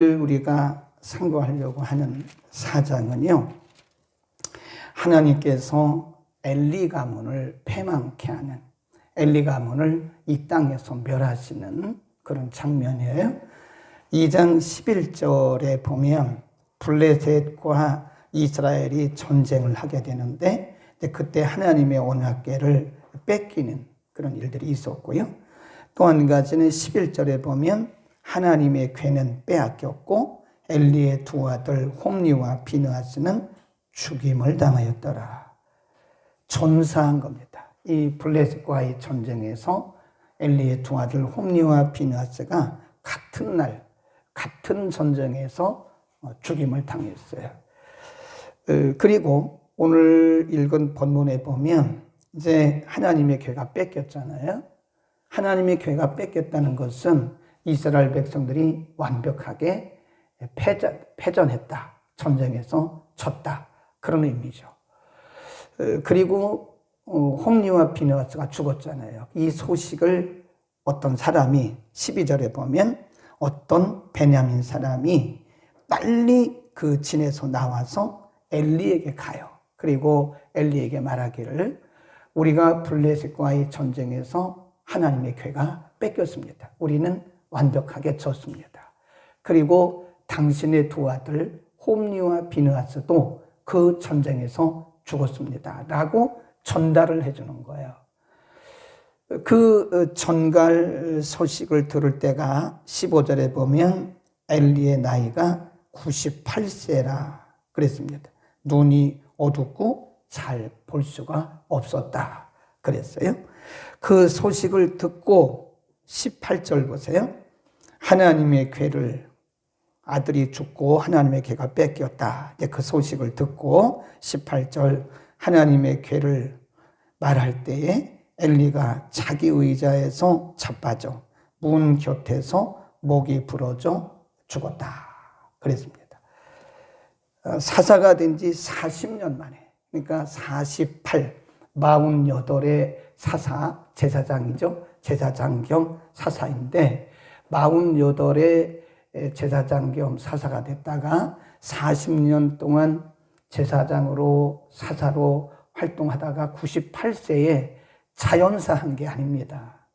우리가 상고하려고 하는 사장은요, 하나님께서 엘리 가문을 패망케 하는, 엘리 가문을 이 땅에서 멸하시는 그런 장면이에요. 2장 11절에 보면 블레셋과 이스라엘이 전쟁을 하게 되는데, 그때 하나님의 언약궤를 뺏기는 그런 일들이 있었고요. 또 한 가지는 11절에 보면 하나님의 궤는 빼앗겼고 엘리의 두 아들 홈리와 비느하스는 죽임을 당하였더라. 전사한 겁니다. 이 블레셋과의 전쟁에서 엘리의 두 아들 홈리와 비느하스가 같은 날, 같은 전쟁에서 죽임을 당했어요. 그리고 오늘 읽은 본문에 보면 이제 하나님의 궤가 뺏겼잖아요. 하나님의 궤가 뺏겼다는 것은 이스라엘 백성들이 완벽하게 패전했다. 전쟁에서 졌다. 그런 의미죠. 그리고 홈리와 비느하스가 죽었잖아요. 이 소식을 어떤 사람이 12절에 보면 어떤 베냐민 사람이 빨리 그 진에서 나와서 엘리에게 가요. 그리고 엘리에게 말하기를 우리가 블레셋과의 전쟁에서 하나님의 궤가 뺏겼습니다. 우리는 완벽하게 졌습니다. 그리고 당신의 두 아들 홈리와 비느하스도 그 전쟁에서 죽었습니다. 라고 전달을 해주는 거예요. 그 전갈 소식을 들을 때가 15절에 보면 엘리의 나이가 98세라 그랬습니다. 눈이 어둡고 잘 볼 수가 없었다 그랬어요. 그 소식을 듣고 18절 보세요. 하나님의 궤를 아들이 죽고 하나님의 궤가 뺏겼다. 그 소식을 듣고 18절 하나님의 궤를 말할 때에 엘리가 자기 의자에서 자빠져 문 곁에서 목이 부러져 죽었다. 그랬습니다. 사사가 된 지 40년 만에, 그러니까 48의 사사, 제사장이죠. 제사장 겸 사사인데 48의 제사장 겸 사사가 됐다가 40년 동안 제사장으로 사사로 활동하다가 98세에 자연사한 게 아닙니다.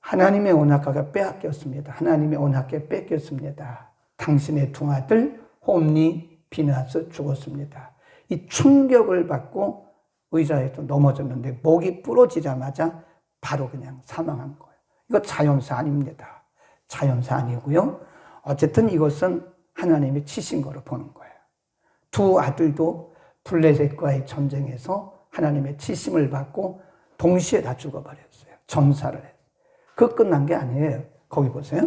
하나님의 언약궤가 빼앗겼습니다. 하나님의 언약궤 뺏겼습니다. 당신의 두 아들 홈리, 비느하스 죽었습니다. 이 충격을 받고 의자에서 넘어졌는데 목이 부러지자마자 바로 그냥 사망한 거예요. 이거 자연사 아닙니다. 자연사 아니고요. 어쨌든 이것은 하나님이 치신 거로 보는 거예요. 두 아들도 블레셋과의 전쟁에서 하나님의 치심을 받고 동시에 다 죽어버렸어요. 전사를 했어요. 그거 끝난 게 아니에요. 거기 보세요.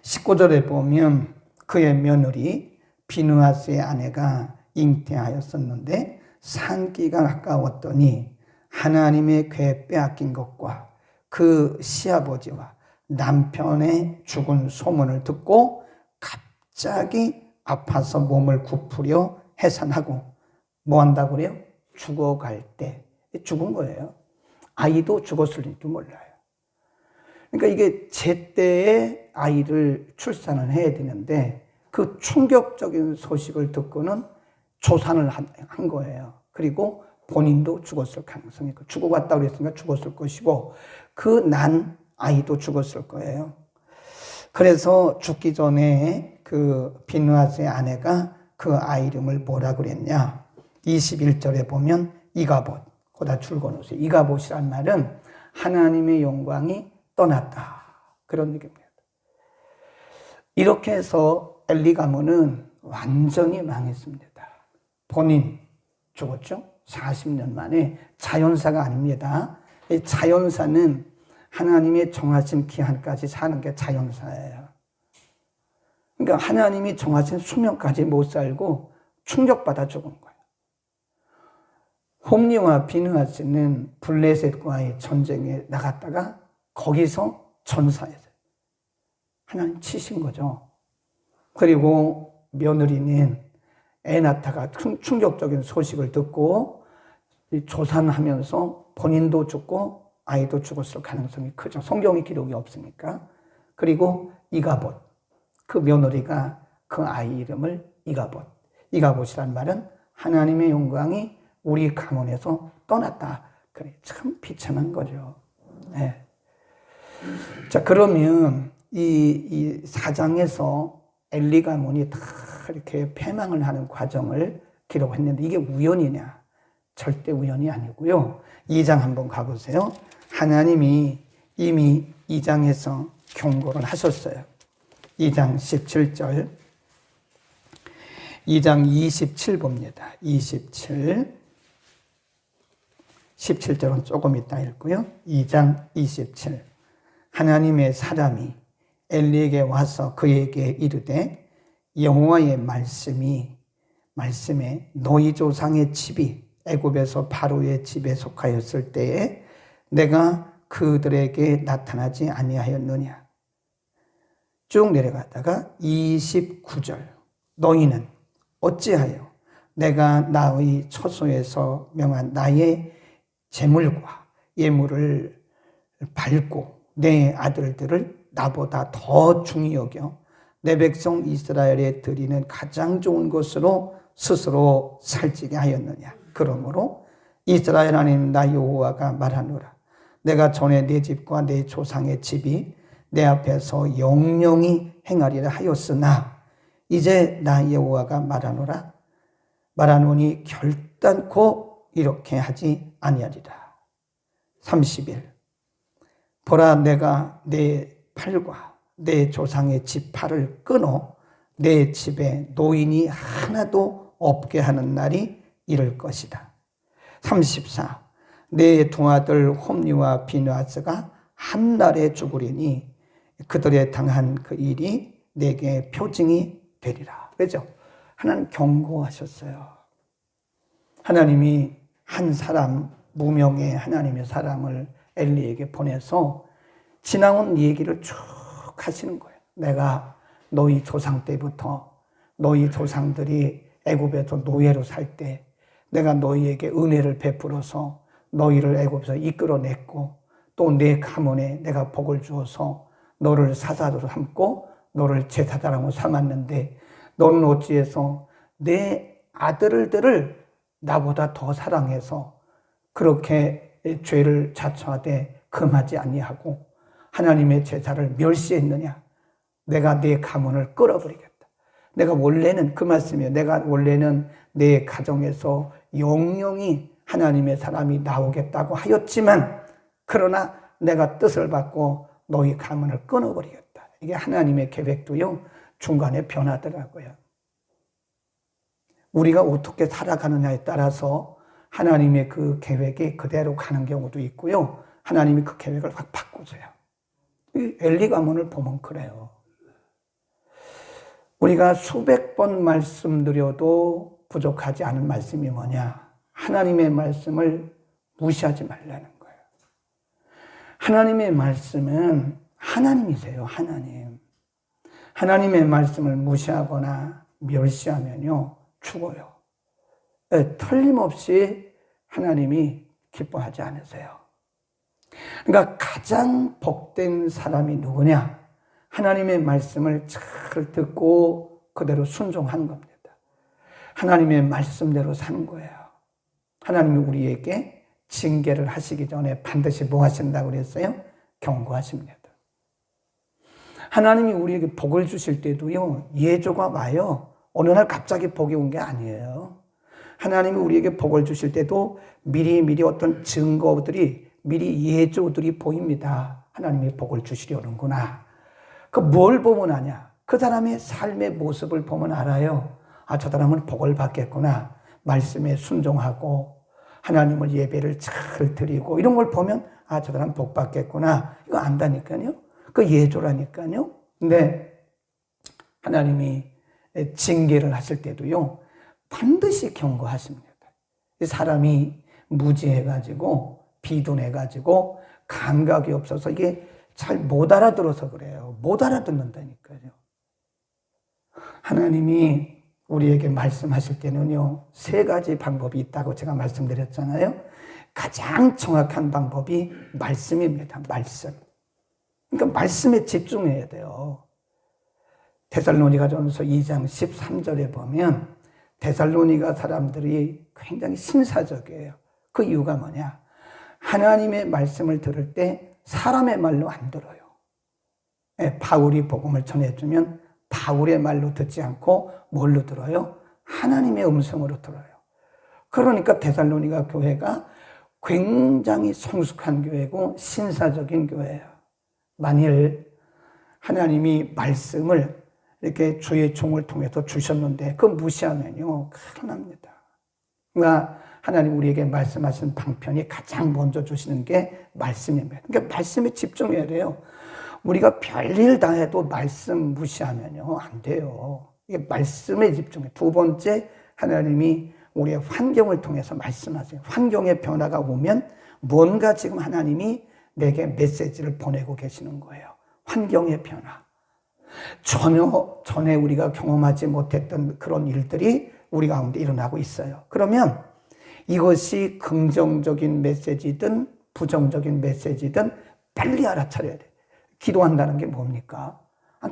19절에 보면 그의 며느리 비느하스의 아내가 잉태하였었는데 산기가 가까웠더니 하나님의 궤 빼앗긴 것과 그 시아버지와 남편의 죽은 소문을 듣고 갑자기 아파서 몸을 굽으려 해산하고 뭐 한다고 그래요? 죽어갈 때 죽은 거예요. 아이도 죽었을지도 몰라요. 그러니까 이게 제때에 아이를 출산을 해야 되는데 그 충격적인 소식을 듣고는 조산을 한 거예요. 그리고 본인도 죽었을 가능성이 있고 죽어갔다고 그랬으니까 죽었을 것이고 그 난 아이도 죽었을 거예요. 그래서 죽기 전에 그 비느하스의 아내가 그 아이 이름을 뭐라 그랬냐? 21절에 보면 이가봇, 거기다 줄거놓으세요. 이가봇이란 말은 하나님의 영광이 떠났다. 그런 얘기입니다. 이렇게 해서 엘리 가문은 완전히 망했습니다. 본인 죽었죠? 40년 만에. 자연사가 아닙니다. 자연사는 하나님의 정하신 기한까지 사는 게 자연사예요. 그러니까 하나님이 정하신 수명까지 못 살고 충격받아 죽은 거예요. 홈리와 비느하스는 블레셋과의 전쟁에 나갔다가 거기서 전사했어요. 하나님 치신 거죠. 그리고 며느리는 애 낳다가 충격적인 소식을 듣고 조산하면서 본인도 죽고 아이도 죽었을 가능성이 크죠. 성경의 기록이 없으니까. 그리고 이가봇, 그 며느리가 그 아이 이름을 이가봇. 이가봇이란 말은 하나님의 영광이 우리 가문에서 떠났다. 그래, 참 비참한 거죠. 네. 자, 그러면 이 사장에서 엘리 가문이 다 이렇게 패망을 하는 과정을 기록했는데 이게 우연이냐? 절대 우연이 아니고요. 2장 한번 가보세요. 하나님이 이미 2장에서 경고를 하셨어요. 2장 17절, 2장 27 봅니다. 27, 17절은 조금 이따 읽고요. 2장 27. 하나님의 사람이 엘리에게 와서 그에게 이르되 여호와의 말씀에 너희 조상의 집이 애굽에서 바로의 집에 속하였을 때에 내가 그들에게 나타나지 아니하였느냐. 쭉 내려가다가 29절. 너희는 어찌하여 내가 나의 처소에서 명한 나의 재물과 예물을 밟고 내 아들들을 나보다 더 중히 여겨 내 백성 이스라엘에 드리는 가장 좋은 것으로 스스로 살찌게 하였느냐. 그러므로 이스라엘 하나님 나 여호와가 말하노라. 내가 전에 내 집과 내 조상의 집이 내 앞에서 영영히 행하리라 하였으나 이제 나 여호와가 말하노니 결단코 이렇게 하지 아니하리라. 30일. 보라, 내가 내 팔과 내 조상의 지팔을 끊어 내 집에 노인이 하나도 없게 하는 날이 이를 것이다. 34. 내 두 아들 홈리와 비느하스가 한날에 죽으리니 그들의 당한 그 일이 내게 표징이 되리라. 그렇죠? 하나님 경고하셨어요. 하나님이 한 사람, 무명의 하나님의 사람을 엘리에게 보내서 지나온 얘기를 쭉 하시는 거예요. 내가 너희 조상 때부터 너희 조상들이 애굽에서 노예로 살 때 내가 너희에게 은혜를 베풀어서 너희를 애굽에서 이끌어냈고 또 내 가문에 내가 복을 주어서 너를 사사로 삼고 너를 제사장으로 삼았는데 너는 어찌해서 내 아들들을 나보다 더 사랑해서 그렇게 죄를 자초하되 금하지 아니하고 하나님의 제사를 멸시했느냐. 내가 내 가문을 끌어버리겠다. 내가 원래는 그 말씀이에요. 내가 원래는 내 가정에서 영영이 하나님의 사람이 나오겠다고 하였지만 그러나 내가 뜻을 받고 너희 가문을 끊어버리겠다. 이게 하나님의 계획도요. 중간에 변하더라고요. 우리가 어떻게 살아가느냐에 따라서 하나님의 그 계획이 그대로 가는 경우도 있고요. 하나님이 그 계획을 확 바꾸세요. 엘리 가문을 보면 그래요. 우리가 수백 번 말씀드려도 부족하지 않은 말씀이 뭐냐? 하나님의 말씀을 무시하지 말라는 거예요. 하나님의 말씀은 하나님이세요. 하나님. 하나님의 말씀을 무시하거나 멸시하면요. 죽어요. 틀림없이 하나님이 기뻐하지 않으세요. 그러니까 가장 복된 사람이 누구냐? 하나님의 말씀을 잘 듣고 그대로 순종하는 겁니다. 하나님의 말씀대로 사는 거예요. 하나님이 우리에게 징계를 하시기 전에 반드시 뭐 하신다고 그랬어요? 경고하십니다. 하나님이 우리에게 복을 주실 때도요, 예조가 와요. 어느 날 갑자기 복이 온 게 아니에요. 하나님이 우리에게 복을 주실 때도 미리 어떤 증거들이, 미리 예조들이 보입니다. 하나님이 복을 주시려는구나. 그 뭘 보면 아냐? 그 사람의 삶의 모습을 보면 알아요. 아, 저 사람은 복을 받겠구나. 말씀에 순종하고 하나님을 예배를 잘 드리고 이런 걸 보면 아, 저 사람 복 받겠구나. 이거 안다니까요. 그 예조라니까요. 근데 하나님이 징계를 하실 때도요. 반드시 경고하십니다. 사람이 무지해가지고 비둔해가지고 감각이 없어서 이게 잘 못 알아들어서 그래요. 못 알아듣는다니까요. 하나님이 우리에게 말씀하실 때는요, 3가지 방법이 있다고 제가 말씀드렸잖아요. 가장 정확한 방법이 말씀입니다. 말씀. 그러니까 말씀에 집중해야 돼요. 데살로니가전서 2장 13절에 보면 데살로니가 사람들이 굉장히 신사적이에요. 그 이유가 뭐냐? 하나님의 말씀을 들을 때 사람의 말로 안 들어요. 바울이 복음을 전해주면 바울의 말로 듣지 않고 뭘로 들어요? 하나님의 음성으로 들어요. 그러니까 데살로니가 교회가 굉장히 성숙한 교회고 신사적인 교회예요. 만일 하나님이 말씀을 이렇게 주의 종을 통해서 주셨는데 그거 무시하면요 큰일 납니다. 그러니까 하나님 우리에게 말씀하신 방편이 가장 먼저 주시는 게 말씀입니다. 그러니까 말씀에 집중해야 돼요. 우리가 별일 다 해도 말씀 무시하면요 안 돼요. 이게 말씀에 집중해. 두 번째, 하나님이 우리의 환경을 통해서 말씀하세요. 환경의 변화가 오면 뭔가 지금 하나님이 내게 메시지를 보내고 계시는 거예요. 환경의 변화. 전혀 전에 우리가 경험하지 못했던 그런 일들이 우리 가운데 일어나고 있어요. 그러면 이것이 긍정적인 메시지든 부정적인 메시지든 빨리 알아차려야 돼요. 기도한다는 게 뭡니까?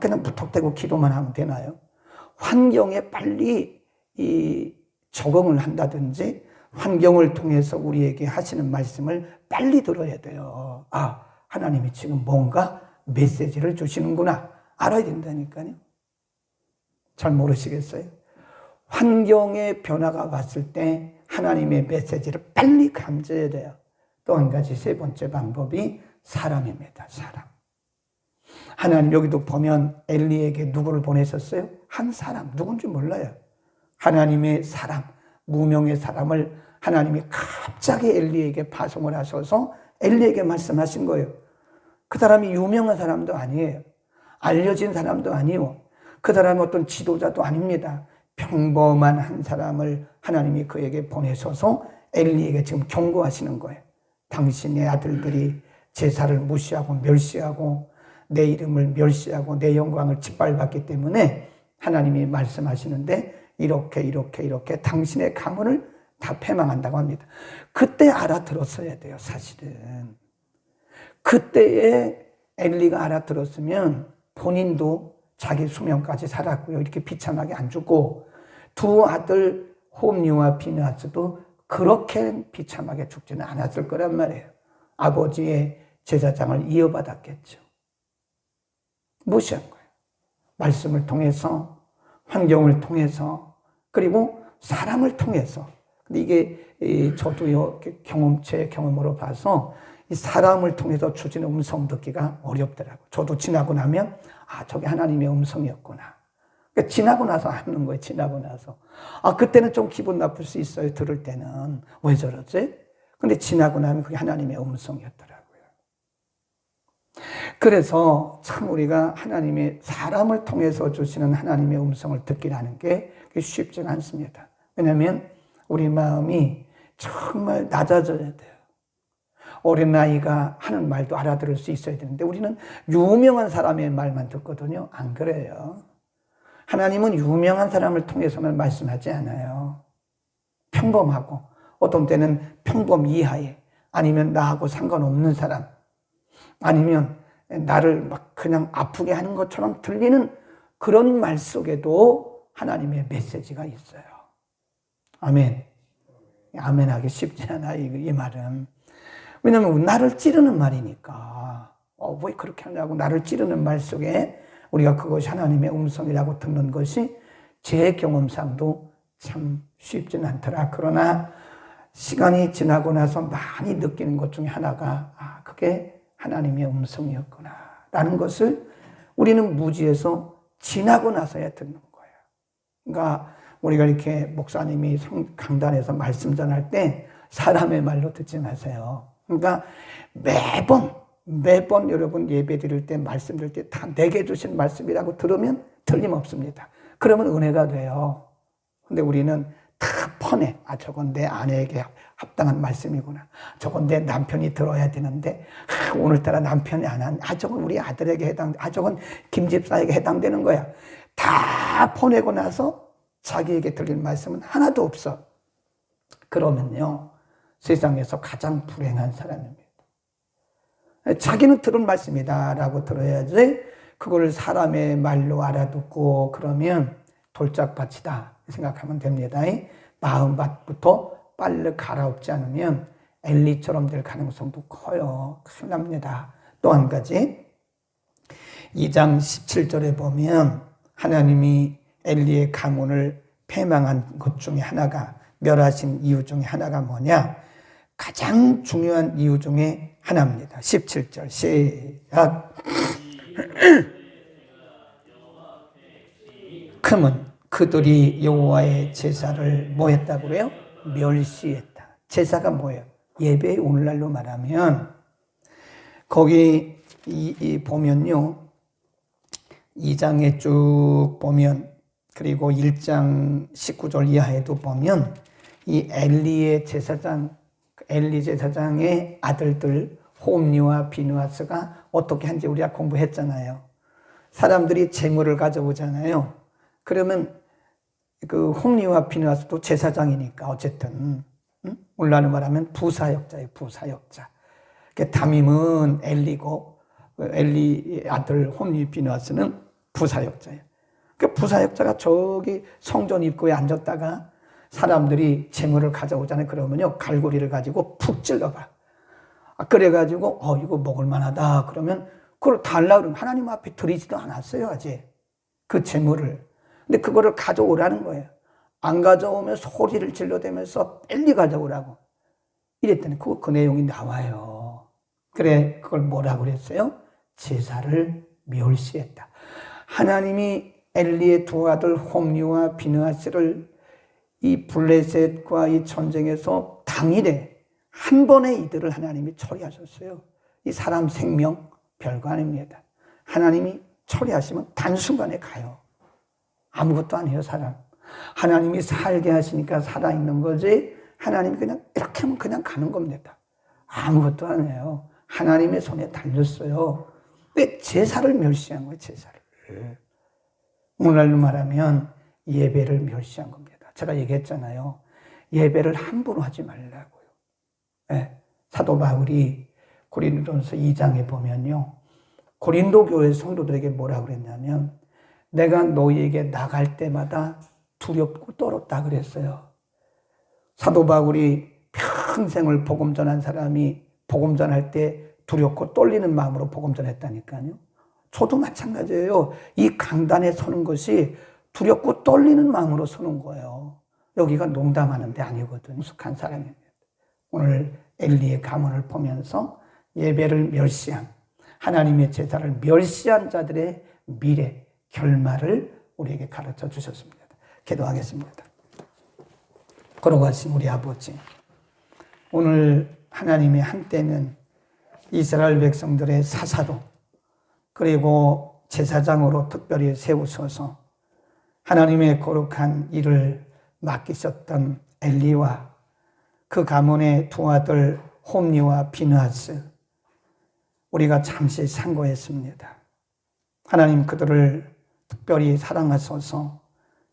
그냥 무턱대고 기도만 하면 되나요? 환경에 빨리 적응을 한다든지 환경을 통해서 우리에게 하시는 말씀을 빨리 들어야 돼요. 아, 하나님이 지금 뭔가 메시지를 주시는구나. 알아야 된다니까요. 잘 모르시겠어요? 환경의 변화가 왔을 때 하나님의 메시지를 빨리 감지해야 돼요. 또 한 가지 세 번째 방법이 사람입니다. 사람. 하나님 여기도 보면 엘리에게 누구를 보내셨어요? 한 사람, 누군지 몰라요. 하나님의 사람, 무명의 사람을 하나님이 갑자기 엘리에게 파송을 하셔서 엘리에게 말씀하신 거예요. 그 사람이 유명한 사람도 아니에요. 알려진 사람도 아니고 그 사람이 어떤 지도자도 아닙니다. 평범한 한 사람을 하나님이 그에게 보내셔서 엘리에게 지금 경고하시는 거예요. 당신의 아들들이 제사를 무시하고 멸시하고 내 이름을 멸시하고 내 영광을 짓밟았기 때문에 하나님이 말씀하시는데 이렇게 당신의 가문을 다 패망한다고 합니다. 그때 알아들었어야 돼요. 사실은 그때에 엘리가 알아들었으면 본인도 자기 수명까지 살았고요. 이렇게 비참하게 안 죽고 두 아들 홈리와 비느하스도 그렇게 비참하게 죽지는 않았을 거란 말이에요. 아버지의 제사장을 이어받았겠죠. 무시한 거예요. 말씀을 통해서, 환경을 통해서, 그리고 사람을 통해서. 근데 이게 저도요 제 경험으로 봐서 이 사람을 통해서 주시는 음성 듣기가 어렵더라고요. 저도 지나고 나면 저게 하나님의 음성이었구나. 그러니까 지나고 나서 하는 거예요. 지나고 나서. 그때는 좀 기분 나쁠 수 있어요. 들을 때는. 왜 저러지? 근데 지나고 나면 그게 하나님의 음성이었더라고요. 그래서 참 우리가 하나님의 사람을 통해서 주시는 하나님의 음성을 듣기라는 게 쉽지가 않습니다. 왜냐하면 우리 마음이 정말 낮아져야 돼요. 어린아이가 하는 말도 알아들을 수 있어야 되는데 우리는 유명한 사람의 말만 듣거든요. 안 그래요. 하나님은 유명한 사람을 통해서만 말씀하지 않아요. 평범하고 어떤 때는 평범 이하의 아니면 나하고 상관없는 사람 아니면 나를 막 그냥 아프게 하는 것처럼 들리는 그런 말 속에도 하나님의 메시지가 있어요. 아멘. 아멘 하기 쉽지 않아, 이 말은. 왜냐하면 나를 찌르는 말이니까. 왜 그렇게 하냐고 나를 찌르는 말 속에 우리가 그것이 하나님의 음성이라고 듣는 것이 제 경험상도 참 쉽지는 않더라. 그러나 시간이 지나고 나서 많이 느끼는 것 중에 하나가 그게 하나님의 음성이었구나 라는 것을 우리는 무지에서 지나고 나서야 듣는 거예요. 그러니까 우리가 이렇게 목사님이 강단에서 말씀 전할 때 사람의 말로 듣지 마세요. 그러니까 매번 여러분 예배 드릴 때 말씀 드릴 때 다 내게 주신 말씀이라고 들으면 틀림없습니다. 그러면 은혜가 돼요. 근데 우리는 다 뻔해. 저건 내 아내에게 합당한 말씀이구나. 저건 내 남편이 들어야 되는데 오늘따라 남편이 안 한. 저건 우리 아들에게 해당. 저건 김 집사에게 해당되는 거야. 다 보내고 나서 자기에게 들릴 말씀은 하나도 없어. 그러면요 세상에서 가장 불행한 사람입니다. 자기는 들은 말씀이다 라고 들어야지 그걸 사람의 말로 알아듣고 그러면 돌짝밭이다 생각하면 됩니다. 마음밭부터 빨리 갈아엎지 않으면 엘리처럼 될 가능성도 커요. 큰일 납니다. 또 한 가지 2장 17절에 보면 하나님이 엘리의 가문을 패망한 것 중에 하나가, 멸하신 이유 중에 하나가 뭐냐? 가장 중요한 이유 중에 하나입니다. 17절 시작. 금은 그들이 여호와의 제사를 뭐 했다고 그래요? 멸시했다. 제사가 뭐예요? 예배. 오늘날로 말하면 거기 보면요, 2장에 쭉 보면, 그리고 1장 19절 이하에도 보면 이 엘리 제사장의 아들들 홈니와 비느하스가 어떻게 한지 우리가 공부했잖아요. 사람들이 재물을 가져오잖아요. 그러면 그 홈니와 비느하스도 제사장이니까 어쨌든 오늘날로 말하면 부사역자예요. 부사역자. 담임은 엘리고 엘리 아들 홈니 비느하스는 부사역자예요. 그 부사역자가 저기 성전 입구에 앉았다가 사람들이 재물을 가져오잖아요. 그러면요, 갈고리를 가지고 푹 찔러봐. 그래가지고 이거 먹을 만하다 그러면 그걸 달라 그러면 하나님 앞에 드리지도 않았어요, 아직 그 재물을. 근데 그거를 가져오라는 거예요. 안 가져오면 소리를 질러대면서 빨리 가져오라고 이랬더니 그 내용이 나와요. 그래, 그걸 뭐라고 그랬어요? 제사를 멸시했다. 하나님이 엘리의 두 아들 홈리와 비느하스를 이 블레셋과 이 전쟁에서 당일에 한 번에 이들을 하나님이 처리하셨어요. 이 사람 생명 별거 아닙니다. 하나님이 처리하시면 단순간에 가요. 아무것도 아니에요, 사람. 하나님이 살게 하시니까 살아있는 거지, 하나님이 그냥 이렇게 하면 그냥 가는 겁니다. 아무것도 아니에요. 하나님의 손에 달렸어요. 왜? 제사를 멸시한 거예요, 제사를. 오늘날로 말하면 예배를 멸시한 겁니다. 제가 얘기했잖아요. 예배를 함부로 하지 말라고요. 네. 사도 바울이 고린도전서 2장에 보면요, 고린도 교회 성도들에게 뭐라고 그랬냐면, 내가 너희에게 나갈 때마다 두렵고 떨었다 그랬어요. 사도 바울이 평생을 복음 전한 사람이 복음 전할 때 두렵고 떨리는 마음으로 복음 전했다니까요. 저도 마찬가지예요. 이 강단에 서는 것이 두렵고 떨리는 마음으로 서는 거예요. 여기가 농담하는 데 아니거든요. 익숙한 사람입니다. 오늘 엘리의 가문을 보면서 예배를 멸시한, 하나님의 제사를 멸시한 자들의 미래, 결말을 우리에게 가르쳐 주셨습니다. 기도하겠습니다. 걸어가신 우리 아버지, 오늘 하나님의 한때는 이스라엘 백성들의 사사로, 그리고 제사장으로 특별히 세우셔서 하나님의 거룩한 일을 맡기셨던 엘리와 그 가문의 두 아들 홈니와 비느하스, 우리가 잠시 상고했습니다. 하나님, 그들을 특별히 사랑하셔서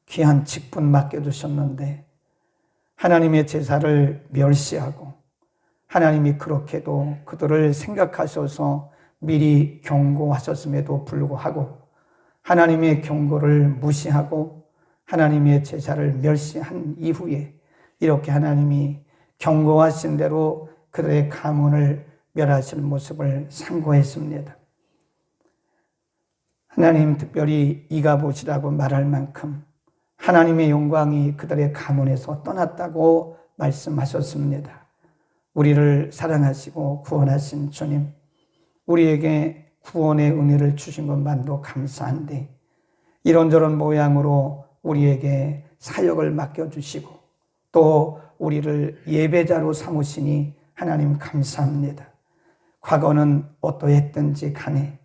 귀한 직분 맡겨주셨는데 하나님의 제사를 멸시하고, 하나님이 그렇게도 그들을 생각하셔서 미리 경고하셨음에도 불구하고 하나님의 경고를 무시하고 하나님의 제사를 멸시한 이후에 이렇게 하나님이 경고하신 대로 그들의 가문을 멸하실 모습을 상고했습니다. 하나님, 특별히 이가봇이라고 말할 만큼 하나님의 영광이 그들의 가문에서 떠났다고 말씀하셨습니다. 우리를 사랑하시고 구원하신 주님, 우리에게 구원의 은혜를 주신 것만도 감사한데 이런저런 모양으로 우리에게 사역을 맡겨주시고 또 우리를 예배자로 삼으시니 하나님 감사합니다. 과거는 어떠했든지 간에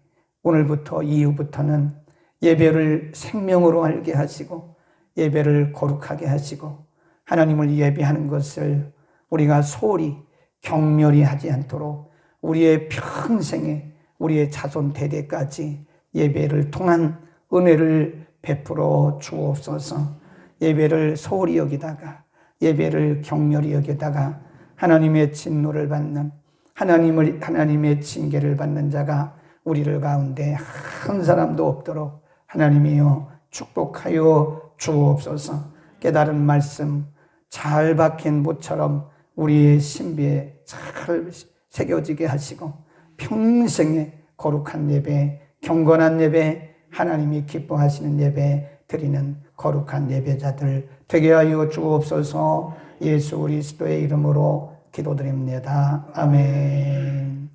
오늘부터 이후부터는 예배를 생명으로 알게 하시고 예배를 거룩하게 하시고 하나님을 예배하는 것을 우리가 소홀히 경멸히 하지 않도록 우리의 평생에 우리의 자손 대대까지 예배를 통한 은혜를 베풀어 주옵소서. 예배를 소홀히 여기다가 예배를 경멸히 여기다가 하나님의 진노를 받는 하나님의 징계를 받는 자가 우리를 가운데 한 사람도 없도록 하나님이여 축복하여 주옵소서. 깨달은 말씀 잘 박힌 못처럼 우리의 신비에 잘 새겨지게 하시고 평생에 거룩한 예배, 경건한 예배, 하나님이 기뻐하시는 예배 드리는 거룩한 예배자들 되게 하여 주옵소서. 예수 그리스도의 이름으로 기도드립니다. 아멘.